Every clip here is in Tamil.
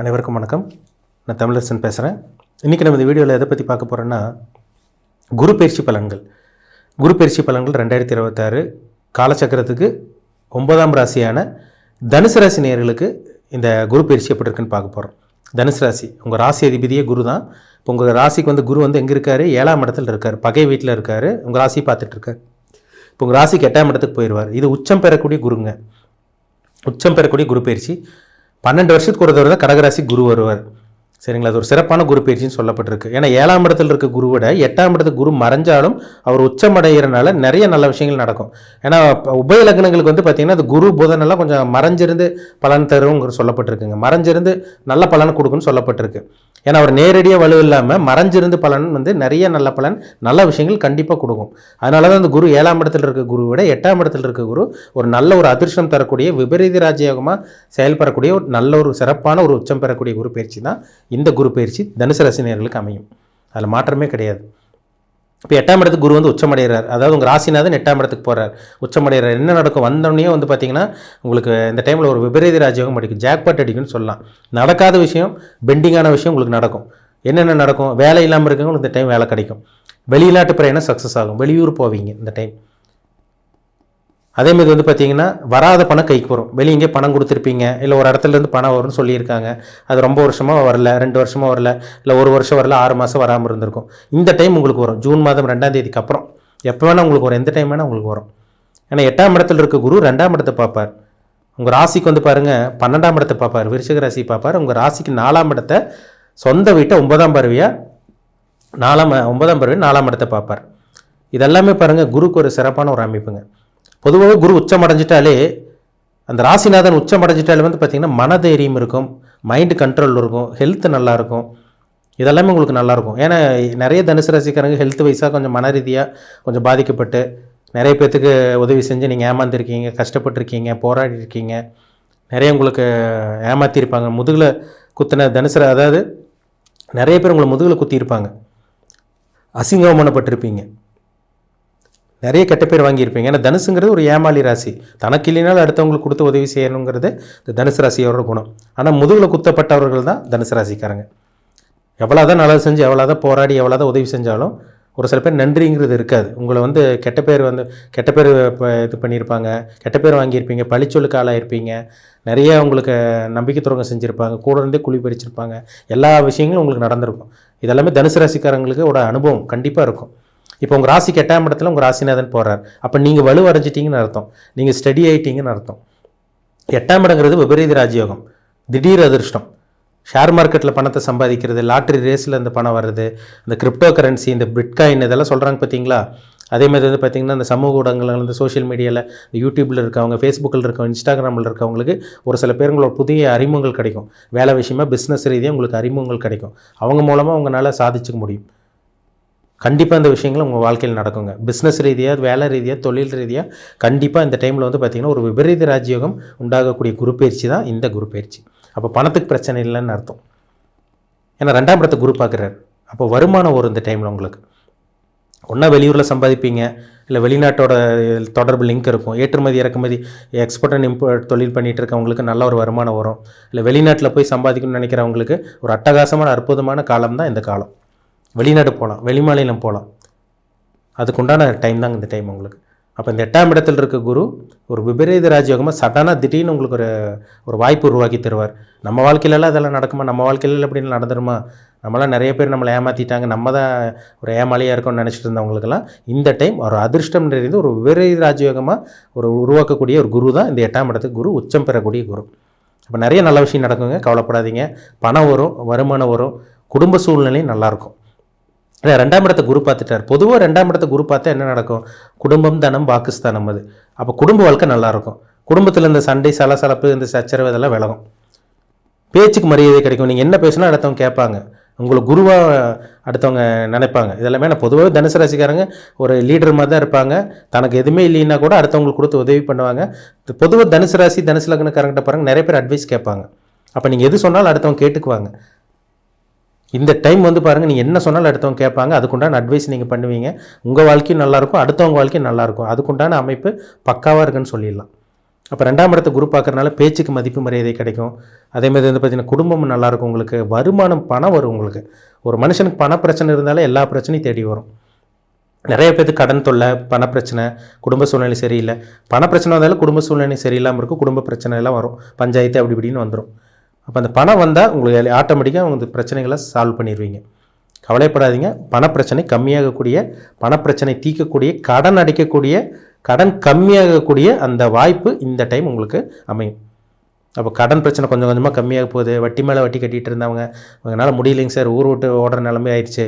அனைவருக்கும் வணக்கம். நான் தமிழரசன் பேசுகிறேன். இன்றைக்கி நம்ம இந்த வீடியோவில் எதை பற்றி பார்க்க போகிறோன்னா, குரு பயிற்சி பலன்கள். குரு பயிற்சி பலன்கள் 2026 காலச்சக்கரத்துக்கு 9ஆம் ராசியான தனுசு ராசி நேயர்களுக்கு இந்த குரு பயிற்சி எப்படி இருக்குன்னு பார்க்க போகிறோம். தனுசு ராசி, உங்கள் ராசி அதிபதியே குரு தான். இப்போ உங்கள் ராசிக்கு குரு எங்கே இருக்கார்? 7ஆம் இடத்துல இருக்கார், பகை வீட்டில் இருக்கார். உங்கள் ராசி பார்த்துட்ருக்கார். இப்போ உங்கள் ராசிக்கு 8ஆம் இடத்துக்கு போயிடுவார். இது உச்சம் பெறக்கூடிய குருங்க. உச்சம் பெறக்கூடிய குரு பயிற்சி 12 வருஷத்துக்கு ஒரு தடவை தான் கடகராசி குரு வருவார். சரிங்களா? அது ஒரு சிறப்பான குரு பயிற்சின்னு சொல்லப்பட்டிருக்கு. ஏன்னா 7ஆம் இடத்துல இருக்க குரு விட 8ஆம் இடத்துக்கு குரு மறைஞ்சாலும் அவர் உச்சமடைகிறனால நிறைய நல்ல விஷயங்கள் நடக்கும். ஏன்னா உபய லக்னங்களுக்கு பார்த்திங்கன்னா அது குரு புதனெல்லாம் கொஞ்சம் மறைஞ்சிருந்து பலன் தருங்கிற சொல்லப்பட்டிருக்குங்க. மறைஞ்சிருந்து நல்ல பலனை கொடுக்குன்னு சொல்லப்பட்டிருக்கு. ஏன்னா அவர் நேரடியாக வலு இல்லாமல் மறைஞ்சிருந்து பலன் நிறைய நல்ல பலன், நல்ல விஷயங்கள் கண்டிப்பாக கொடுக்கும். அதனால தான் அந்த குரு 7ஆம் இடத்துல இருக்க குரு விட 8ஆம் இடத்துல இருக்க குரு ஒரு நல்ல ஒரு அதிர்ஷ்டம் தரக்கூடிய விபரீத ராஜயோகமாக செயல்படக்கூடிய ஒரு நல்ல ஒரு சிறப்பான ஒரு உச்சம் பெறக்கூடிய குரு பயிற்சி தான் இந்த குரு பயிற்சி தனுசு ராசினியர்களுக்கு அமையும். அதில் மாற்றமே கிடையாது. இப்போ 8ஆம் இடத்துக்கு குரு உச்சமடைகிறார். அதாவது உங்கள் ராசிநாதன் 8ஆம் இடத்துக்கு போகிறார், உச்சமடைகிறார். என்ன நடக்கும்? வந்தோடனே பார்த்தீங்கன்னா உங்களுக்கு இந்த டைமில் ஒரு விபரீத ராஜயோகம் அடிக்கும், ஜாக்பாட் அடிக்குன்னு சொல்லலாம். நடக்காத விஷயம், பெண்டிங்கான விஷயம் உங்களுக்கு நடக்கும். என்னென்ன நடக்கும்? வேலை இல்லாமல் இருக்கவங்களுக்கு இந்த டைம் வேலை கிடைக்கும். வெளிநாட்டு பிரயாணம் சக்ஸஸ் ஆகும், வெளியூர் போவீங்க இந்த டைம். அதேமாதிரி பார்த்தீங்கன்னா வராத பணம் கைக்கு வரும். வெளியே எங்கே பணம் கொடுத்துருப்பீங்க, இல்லை ஒரு இடத்துலேருந்து பணம் வரும்னு சொல்லியிருக்காங்க. அது ரொம்ப வருஷமாக வரல, 2 வருஷமாக வரல, இல்லை 1 வருஷம் வரல, 6 மாதம் வராமல் இருந்திருக்கும். இந்த டைம் உங்களுக்கு வரும். ஜூன் மாதம் 2ஆம் தேதிக்கு அப்புறம் எப்போ வேணால் உங்களுக்கு வரும், எந்த டைம் வேணால் உங்களுக்கு வரும். ஏன்னா 8ஆம் இடத்துல இருக்க குரு 2ஆம் இடத்தை பார்ப்பார். உங்கள் ராசிக்கு பாருங்கள் 12ஆம் இடத்தை பார்ப்பார், விருச்சிக ராசி பார்ப்பார். உங்கள் ராசிக்கு 4ஆம் இடத்தை, சொந்த வீட்டை 9ஆம் பார்வையாக 9ஆம் பார்வையாக 4ஆம் இடத்தை பார்ப்பார். இதெல்லாமே பாருங்கள் குருக்கு ஒரு சிறப்பான ஒரு அமைப்புங்க. பொதுவாக குரு உச்சம் அடைஞ்சிட்டாலே, அந்த ராசிநாதன் உச்சம் அடைஞ்சிட்டாலே பார்த்திங்கன்னா மனதைரியம் இருக்கும், மைண்டு கண்ட்ரோல் இருக்கும், ஹெல்த்து நல்லாயிருக்கும். இதெல்லாமே உங்களுக்கு நல்லாயிருக்கும். ஏன்னா நிறைய தனுசு ராசிக்காரங்க ஹெல்த் வைஸாக கொஞ்சம் மன ரீதியாக கொஞ்சம் பாதிக்கப்பட்டு நிறைய பேர்த்துக்கு உதவி செஞ்சு நீங்கள் ஏமாந்துருக்கீங்க, கஷ்டப்பட்டுருக்கீங்க, போராடி இருக்கீங்க. நிறைய உங்களுக்கு ஏமாற்றிருப்பாங்க. முதுகில் குத்தின தனுசு, அதாவது நிறைய பேர் உங்களை முதுகில் குத்தியிருப்பாங்க, அசிங்கமானப்பட்டிருப்பீங்க, நிறைய கெட்ட பேர் வாங்கியிருப்பீங்க. ஏன்னா தனுசுங்கிறது ஒரு ஏமாளி ராசி. தனக்கு இல்லைனாலும் அடுத்தவங்களுக்கு கொடுத்து உதவி செய்யணுங்கிறது இந்த தனுசு ராசியோட குணம். ஆனால் முதுகில் குத்தப்பட்டவர்கள் தான் தனுசு ராசிக்காரங்க. எவ்வளோதான் நல்லது செஞ்சு, எவ்வளோதான் போராடி, எவ்வளோதான் உதவி செஞ்சாலும் ஒரு சில பேர் நன்றிங்கிறது இருக்காது. உங்களை கெட்ட பேர் இது பண்ணியிருப்பாங்க, கெட்ட பேர் வாங்கியிருப்பீங்க, பழிச்சொல்லுக்கு ஆளாயிருப்பீங்க, நிறைய உங்களுக்கு நம்பிக்கை துரோகம் செஞ்சுருப்பாங்க, கூட இருந்தே குழி பறிச்சிருப்பாங்க. எல்லா விஷயங்களும் உங்களுக்கு நடந்திருக்கும். இதெல்லாமே தனுசு ராசிக்காரங்களுக்கு ஒரு அனுபவம் கண்டிப்பாக இருக்கும். இப்போ உங்கள் ராசிக்கு 8ஆம் இடத்துல உங்கள் ராசிநாதன் போகிறார். அப்போ நீங்கள் வலுவடைஞ்சிட்டிங்கன்னு அர்த்தம், நீங்கள் ஸ்டடி ஆகிட்டீங்கன்னு அர்த்தம். 8ஆம் இடங்கிறது விபரீத ராஜயோகம், திடீர் அதிர்ஷ்டம். ஷேர் மார்க்கெட்டில் பணத்தை சம்பாதிக்கிறது, லாட்ரி ரேஸில் இந்த பணம் வருது, இந்த கிரிப்டோ கரன்சி, இந்த பிட்காயின் இதெல்லாம் சொல்கிறாங்க பார்த்தீங்களா? அதேமாதிரி பார்த்திங்கன்னா இந்த சமூக ஊடகங்கள், இந்த சோஷியல் மீடியாவில், யூடியூப்பில் இருக்கவங்க, ஃபேஸ்புக்கில் இருக்கவங்க, இன்ஸ்டாகிராமில் இருக்கவங்களுக்கு ஒரு சில பேருங்களோட புதிய அறிமுகங்கள் கிடைக்கும். வேலை விஷயமாக, பிஸ்னஸ் ரீதியாக உங்களுக்கு அறிமுகங்கள் கிடைக்கும். அவங்க மூலமாக உங்களால் சாதிச்சுக்க முடியும். கண்டிப்பாக இந்த விஷயங்கள் உங்கள் வாழ்க்கையில் நடக்குங்க. பிஸ்னஸ் ரீதியாக, வேலை ரீதியாக, தொழில் ரீதியாக கண்டிப்பாக இந்த டைமில் பார்த்திங்கன்னா ஒரு விபரீத ராஜயோகம் உண்டாகக்கூடிய குரு பயிற்சி தான் இந்த குரு பயிற்சி. அப்போ பணத்துக்கு பிரச்சனை இல்லைன்னு அர்த்தம். ஏன்னா 2ஆம் இடத்தை குரு பார்க்குறாரு. அப்போ வருமானம் வரும் இந்த டைமில் உங்களுக்கு. ஒன்றா வெளியூரில் சம்பாதிப்பீங்க, இல்லை வெளிநாட்டோட தொடர்பு லிங்க் இருக்கும். ஏற்றுமதி இறக்குமதி, எக்ஸ்போர்ட் அண்ட் இம்போர்ட் தொழில் பண்ணிகிட்டு இருக்கவங்களுக்கு நல்ல ஒரு வருமானம் வரும். இல்லை வெளிநாட்டில் போய் சம்பாதிக்கணும்னு நினைக்கிறவங்களுக்கு ஒரு அட்டகாசமான அற்புதமான காலம் தான் இந்த காலம். வெளிநாடு போகலாம், வெளிமாநிலம் போகலாம், அதுக்குண்டான டைம் தாங்க இந்த டைம் உங்களுக்கு. அப்போ இந்த 8ஆம் இடத்துல இருக்க குரு ஒரு விபரீத ராஜயோகமாக சடனாக திடீர்னு உங்களுக்கு ஒரு வாய்ப்பு உருவாக்கி தருவார். நம்ம வாழ்க்கையிலலாம் அதெல்லாம் நடக்குமா? நம்ம வாழ்க்கையில் அப்படின்னு நடந்துருமா? நம்மளாம் நிறைய பேர் நம்மளை ஏமாற்றிட்டாங்க, நம்ம தான் ஒரு ஏமாளியாக இருக்கோம்னு நினச்சிட்டு இருந்தவங்களுக்கெல்லாம் இந்த டைம் ஒரு அதிர்ஷ்டம் நிறைந்து ஒரு விபரீத ராஜயோகமாக உருவாக்கக்கூடிய ஒரு குரு தான் இந்த 8ஆம் இடத்துக்கு குரு, உச்சம் பெறக்கூடிய குரு. அப்போ நிறைய நல்ல விஷயம் நடக்குங்க, கவலைப்படாதீங்க. பணம் வரும், வருமானம் வரும், குடும்ப சூழ்நிலையும் நல்லாயிருக்கும். 2ஆம் இடத்தை குரு பார்த்துட்டார். பொதுவாக 2ஆம் இடத்தை குரு பார்த்தா என்ன நடக்கும்? குடும்பம், தனம், பாகிஸ்தானம். அது அப்போ குடும்ப வாழ்க்கை நல்லாயிருக்கும். குடும்பத்தில் இந்த சண்டை, சலசலப்பு, இந்த சச்சரவு இதெல்லாம் விலகும். பேச்சுக்கு மரியாதை கிடைக்கும். நீங்கள் என்ன பேசினா அடுத்தவங்க கேட்பாங்க, உங்களை குருவாக அடுத்தவங்க நினைப்பாங்க. இதெல்லாமே நான் பொதுவாக தனுசு ராசிக்காரங்க ஒரு லீடர் மாதிரி தான் இருப்பாங்க. தனக்கு எதுவுமே இல்லைன்னா கூட அடுத்தவங்களுக்கு கொடுத்து உதவி பண்ணுவாங்க. பொதுவாக தனுசு ராசி, தனுசு லக்னக்காரங்கிட்ட பாருங்கள், நிறைய பேர் அட்வைஸ் கேட்பாங்க. அப்போ நீங்கள் எது சொன்னாலும் அடுத்தவங்க கேட்டுக்குவாங்க. இந்த டைம் பாருங்கள், நீங்கள் என்ன சொன்னாலும் அடுத்தவங்க கேட்பாங்க. அதுக்குண்டான அட்வைஸ் நீங்கள் பண்ணுவீங்க. உங்கள் வாழ்க்கையும் நல்லாயிருக்கும், அடுத்தவங்க வாழ்க்கையும் நல்லாயிருக்கும். அதுக்குண்டான அமைப்பு பக்காவாக இருக்குன்னு சொல்லிடலாம். அப்போ 2ஆம் இடத்தை குரு பார்க்கறனால பேச்சுக்கு மதிப்பு மரியாதை கிடைக்கும். அதேமாதிரி வந்து பார்த்திங்கன்னா குடும்பமும் நல்லாயிருக்கும் உங்களுக்கு, வருமானம் பணம் வரும் உங்களுக்கு. ஒரு மனுஷனுக்கு பண பிரச்சனை இருந்தாலே எல்லா பிரச்சனையும் தேடி வரும். நிறைய பேருக்கு கடன் தொல்லை, பணப்பிரச்சனை, குடும்ப சூழ்நிலை சரியில்லை. பணப்பிரச்சனை வந்தாலும் குடும்ப சூழ்நிலை சரியில்லாமல் இருக்கும், குடும்ப பிரச்சனை எல்லாம் வரும், பஞ்சாயத்து அப்படி இப்படின்னு வந்துடும். அப்போ அந்த பணம் வந்தால் உங்களுக்கு ஆட்டோமேட்டிக்காக உங்க பிரச்சனைகளை சால்வ் பண்ணிடுவீங்க. கவலைப்படாதீங்க. பணப்பிரச்சனை கம்மியாகக்கூடிய, பணப்பிரச்சனை தீர்க்கக்கூடிய, கடன் அடைக்கக்கூடிய, கடன் கம்மியாகக்கூடிய அந்த வாய்ப்பு இந்த டைம் உங்களுக்கு அமையும். அப்போ கடன் பிரச்சனை கொஞ்சம் கொஞ்சமாக கம்மியாக போகுது. வட்டி மேலே வட்டி கட்டிகிட்டு இருந்தவங்க, அவங்களால முடியலைங்க சார், ஊர் விட்டு ஓடுற நிலைமை ஆயிடுச்சு,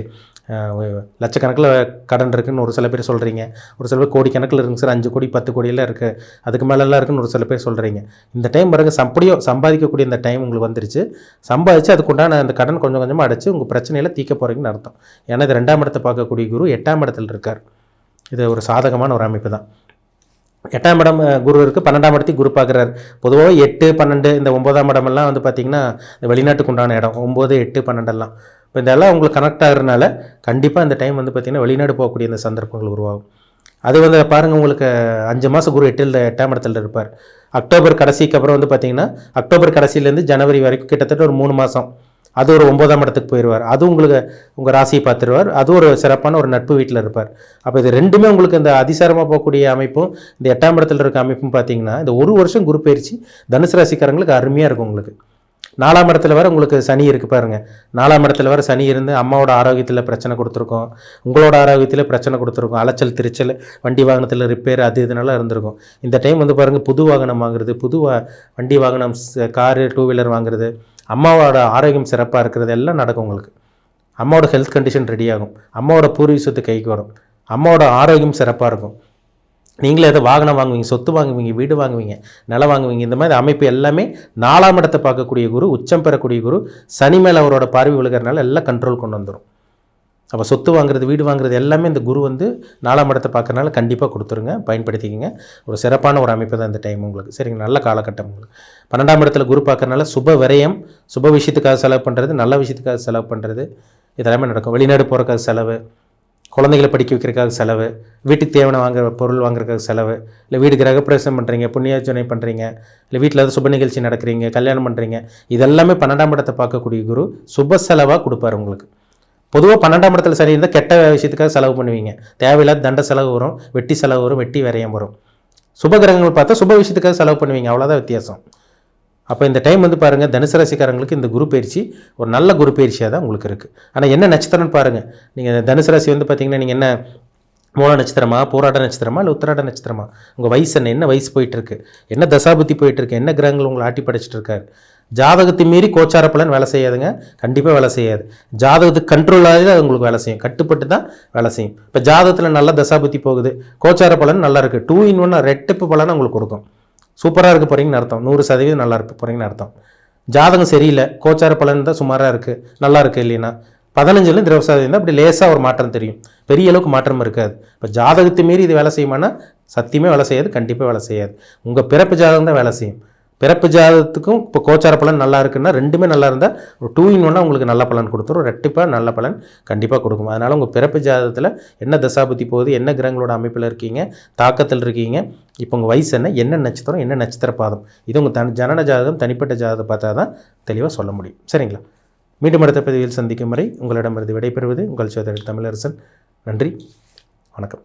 லட்சக்கணக்கில் கடன் இருக்குதுன்னு ஒரு சில பேர் சொல்கிறீங்க. ஒரு சில பேர் கோடிக்கணக்கில் இருக்குங்க சார், 5 கோடி 10 கோடியெல்லாம் இருக்குது, அதுக்கு மேலெல்லாம் இருக்குன்னு ஒரு சில பேர் சொல்கிறீங்க. இந்த டைம் பாருங்க, அப்படியோ சம்பாதிக்கக்கூடிய இந்த டைம் உங்களுக்கு வந்துருச்சு. சம்பாதிச்சு அதுக்குண்டான அந்த கடன் கொஞ்சம் கொஞ்சமாக அடைச்சி உங்கள் பிரச்சனையில் தீர்க்க போகிறீங்கன்னு அர்த்தம். ஏன்னா இது 2ஆம் இடத்தை பார்க்கக்கூடிய குரு 8ஆம் இடத்துல இருக்கார். இது ஒரு சாதகமான ஒரு அமைப்பு தான். 8ஆம் இடம் குரு இருக்குது, 12ஆம் இடத்தையும் குரு பார்க்குறாரு. பொதுவாக 8, 12 இந்த 9ஆம் இடமெல்லாம் வந்து பார்த்திங்கன்னா இந்த வெளிநாட்டுக்கு உண்டான இடம். 9, 8, 12 இப்போ இதெல்லாம் உங்களுக்கு கனெக்ட் ஆகிறதுனால கண்டிப்பாக இந்த டைம் வந்து பார்த்திங்கன்னா வெளிநாடு போகக்கூடிய இந்த சந்தர்ப்பங்கள் உருவாகும். அது வந்து பாருங்கள், உங்களுக்கு 5 மாதம் குரு 8ஆம் இடத்துல இருப்பார். அக்டோபர் கடைசிக்கு அப்புறம் வந்து பார்த்திங்கன்னா அக்டோபர் கடைசியிலேருந்து ஜனவரி வரைக்கும் கிட்டத்தட்ட ஒரு 3 மாதம் அது ஒரு 9ஆம் இடத்துக்கு போயிடுவார். அது உங்களுக்கு உங்கள் ராசியை பார்த்துருவார். அது ஒரு சிறப்பான ஒரு நட்பு வீட்டில் இருப்பார். அப்போ இது ரெண்டுமே உங்களுக்கு இந்த அதிசாரமாக போகக்கூடிய அமைப்பும் இந்த 8ஆம் இடத்துல இருக்க அமைப்பும் பார்த்தீங்கன்னா இந்த ஒரு வருஷம் குரு பயிற்சி தனுசு ராசிக்காரங்களுக்கு அருமையாக இருக்கும். உங்களுக்கு 4ஆம் இடத்துல வர உங்களுக்கு சனி இருக்குது பாருங்கள். 4ஆம் இடத்துல வர சனி இருந்து அம்மாவோட ஆரோக்கியத்தில் பிரச்சனை கொடுத்துருக்கோம், உங்களோட ஆரோக்கியத்தில் பிரச்சனை கொடுத்துருக்கோம், அலைச்சல் திருச்சல், வண்டி வாகனத்தில் ரிப்பேர் அது இதனால இருந்திருக்கும். இந்த டைம் வந்து பாருங்கள், புது வாகனம் வாங்குறது, வண்டி வாகனம், காரு, 2 வீலர் வாங்குறது, அம்மாவோட ஆரோக்கியம் சிறப்பாக இருக்கிறது எல்லாம் நடக்கும் உங்களுக்கு. அம்மாவோட ஹெல்த் கண்டிஷன் ரெடி ஆகும், அம்மாவோட பூர்வீக சொத்து கைக்கு வரும், அம்மாவோட ஆரோக்கியம் சிறப்பாக இருக்கும். நீங்களே எதை வாகனம் வாங்குவீங்க, சொத்து வாங்குவீங்க, வீடு வாங்குவீங்க, நிலம் வாங்குவீங்க. இந்த மாதிரி அமைப்பு எல்லாமே 4ஆம் இடத்தை பார்க்கக்கூடிய குரு, உச்சம் பெறக்கூடிய குரு, சனி மேலே அவரோட பார்வை விழுகிறனால எல்லாம் கண்ட்ரோல் கொண்டு வந்துடும். அப்போ சொத்து வாங்குறது, வீடு வாங்குறது எல்லாமே இந்த குரு வந்து 4ஆம் இடத்தை பார்க்கறனால கண்டிப்பாக கொடுத்துருங்க, பயன்படுத்திக்கிங்க. ஒரு சிறப்பான ஒரு அமைப்பு தான் இந்த டைம் உங்களுக்கு. சரிங்க, நல்ல காலகட்டம் உங்களுக்கு. 12ஆம் இடத்துல குரு பார்க்கறனால சுப விரயம், சுப விஷயத்துக்காக செலவு பண்ணுறது, நல்ல விஷயத்துக்காக செலவு பண்ணுறது இதெல்லாமே நடக்கும். வெளிநாடு போகிறக்காக செலவு, குழந்தைகளை படிக்க வைக்கிறதுக்காக செலவு, வீட்டுக்கு தேவையான பொருள் வாங்குறதுக்காக செலவு, இல்லை வீடு கிரகப்பிரவேசம் பண்ணுறீங்க, புண்ணியார்ச்சனை பண்ணுறீங்க, இல்லை வீட்டில் ஏதாவது சுப நிகழ்ச்சி நடக்கிறீங்க, கல்யாணம் பண்ணுறீங்க, இதெல்லாமே 12ஆம் இடத்தை பார்க்கக்கூடிய குரு சுப செலவாக கொடுப்பார் உங்களுக்கு. பொதுவாக 12ஆம் இடத்துல சரி இருந்தால் கெட்ட விஷயத்துக்காக செலவு பண்ணுவீங்க, தேவையில்லாத தண்ட செலவு வரும், வெட்டி செலவு வரும், வெட்டி விரயம் வரும். சுப கிரகங்கள் பார்த்தா சுப விஷயத்துக்காக செலவு பண்ணுவீங்க, அவ்வளோதான் வித்தியாசம். அப்போ இந்த டைம் வந்து பாருங்கள், தனுசு ராசிக்காரங்களுக்கு இந்த குரு பயிற்சி ஒரு நல்ல குரு பயிற்சியாக தான் உங்களுக்கு இருக்குது. ஆனால் என்ன நட்சத்திரம்னு பாருங்கள். நீங்கள் தனுசு ராசி வந்து பார்த்திங்கன்னா நீங்கள் என்ன மூல நட்சத்திரமா, போராட நட்சத்திரமா, இல்லை உத்திராட நட்சத்திரமா, உங்கள் வயசு என்ன வயசு போயிட்டுருக்கு, என்ன தசாபுத்தி போயிட்டுருக்கு, என்ன கிரகங்கள் உங்களை ஆட்டி படைச்சிட்டு இருக்காரு. ஜாதகத்தை மீறி கோச்சார பலன் வேலை செய்யாதுங்க, கண்டிப்பாக வேலை செய்யாது. ஜாதகத்துக்கு கண்ட்ரோல் ஆகி அது உங்களுக்கு வேலை செய்யும், கட்டுப்பட்டு தான் வேலை செய்யும். இப்போ ஜாதகத்தில் நல்ல தசாபுத்தி போகுது, கோச்சார பலன் நல்லா இருக்குது, 2 in 1 ரெட்டிப்பு பலனை உங்களுக்கு கொடுக்கும். சூப்பராக இருக்க போகிறீங்கன்னு அர்த்தம், 100% நல்லா இருக்க போகிறீங்கன்னு அர்த்தம். ஜாதகம் சரியில்லை, கோச்சார பலன் தான் சுமாராக இருக்குது, நல்லா இருக்குது இல்லைன்னா 15லேருந்து 20% அப்படி லேசாக ஒரு மாற்றம் தெரியும், பெரிய அளவுக்கு மாற்றம் இருக்காது. இப்போ ஜாதகத்தை மீறி இது வேலை செய்யுமானா சத்தியமே வேலை செய்யாது, கண்டிப்பாக வேலை செய்யாது. உங்கள் பிறப்பு ஜாதகம் தான் வேலை செய்யும். பிறப்பு ஜாதகத்துக்கும் இப்போ கோச்சார பலன் நல்லா இருக்குன்னா ரெண்டுமே நல்லா இருந்தால் ஒரு 2 in 1 உங்களுக்கு நல்ல பலன் கொடுத்துரும், ரெட்டிப்பாக நல்ல பலன் கண்டிப்பாக கொடுக்கும். அதனால் உங்கள் பிறப்பு ஜாதகத்தில் என்ன தசாபுத்தி போகுது, என்ன கிரகங்களோட அமைப்பில் இருக்கீங்க, தாக்கத்தில் இருக்கீங்க, இப்போ உங்கள் வயசு என்ன நட்சத்திரம், என்ன நட்சத்திர பாதம், இது உங்கள் ஜனன ஜாதகம் தனிப்பட்ட ஜாதகத்தை பார்த்தா தான் தெளிவாக சொல்ல முடியும். சரிங்களா? மீண்டும் அடுத்த பதிவில் சந்திக்கும் வரை உங்களிடமிருந்து விடைபெறுவது உங்கள் சோதரர் தமிழரசன். நன்றி, வணக்கம்.